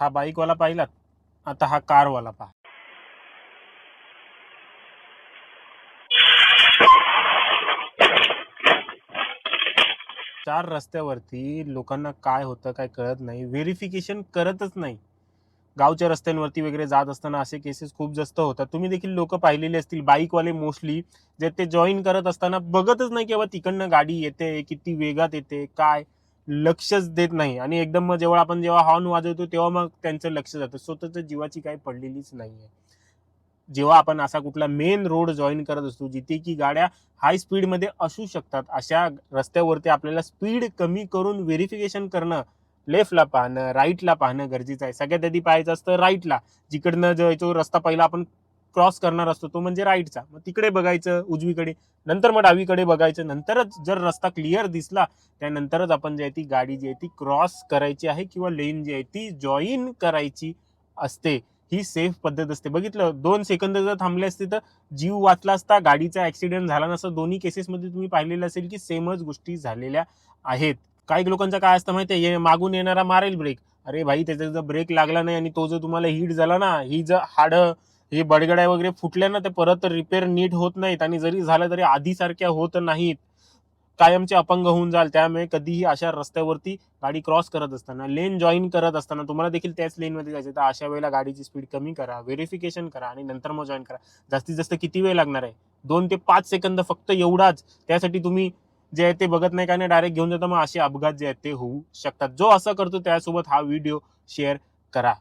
हा बाईकवाला पाहिलात, आता हा कारवाला पहा. चार रस्त्यावरती लोकांना काय होतं काय कळत नाही, व्हेरिफिकेशन करतच नाही. गावच्या रस्त्यांवरती वगैरे जात असताना असे केसेस खूप जास्त होतात. तुम्ही देखील लोक पाहिलेले असतील, बाईकवाले मोस्टली जे ते जॉईन करत असताना बघतच नाही की बाबा तिकडनं गाडी येते, किती वेगात येते, काय लक्षच देत नाही. आणि एकदम मग जेव्हा हॉर्न वाजवतो तेव्हा मग त्यांचं लक्ष जातं. स्वतःच्या जीवाची काही पडलेलीच नाहीये. जेव्हा आपण असा कुठला मेन रोड जॉईन करत असतो जिथे की गाड्या हाय स्पीड मध्ये असू शकतात, अशा रस्त्यावरती आपल्याला स्पीड कमी करून व्हेरिफिकेशन करणं, लेफ्टला पाहणं, राईटला पाहणं गरजेचं आहे. सगळ्यात आधी पाहायचं असतं राईटला, जिकडनं जो रस्ता पहिला आपण क्रॉस करणार असतो तो म्हणजे राईटचा, मग तिकडे बघायचं उजवीकडे, नंतर मग डावीकडे बघायचं. नंतरच जर रस्ता क्लिअर दिसला त्यानंतरच आपण जी आहे ती गाडी जी आहे ती क्रॉस करायची आहे किंवा लेन जी आहे ती जॉईन करायची असते. ही सेफ पद्धत असते. बघितलं, 2 सेकंद जर थांबले असते तर जीव वाचला असता, गाडीचा ऍक्सिडेंट झाला नसता. दोन्ही केसेसमध्ये तुम्ही पाहिलेलं असेल की सेमच गोष्टी झालेल्या आहेत. काही लोकांचं काय असतं माहितीये, मागून येणारा मारेल ब्रेक, अरे भाई त्याचा जर ब्रेक लागला नाही आणि तो जर तुम्हाला हिट झाला ना, ही जर हाडं हे बडगड्या वगैरे फुटल्या ना, ते परत रिपेअर नीट होत नाहीत आणि जरी झालं तरी आधी सारख्या होत नाहीत, कायमचे अपंग होऊन जाल. त्यामुळे कधीही अशा रस्त्यावरती गाडी क्रॉस करत असताना, लेन जॉईन करत असताना, तुम्हाला देखील त्याच लेन मध्ये जायचं तर अशा वेळेला गाडीची स्पीड कमी करा, व्हेरिफिकेशन करा आणि नंतर मग जॉईन करा. जास्तीत जास्त किती वेळ लागणार आहे? 2 ते 5 सेकंद फक्त, एवढाच. त्यासाठी तुम्ही जे आहे ते बघत नाही का नाही, डायरेक्ट घेऊन जाता, मग असे अपघात जे आहेत ते होऊ शकतात. जो असं करतो त्यासोबत हा व्हिडिओ शेअर करा.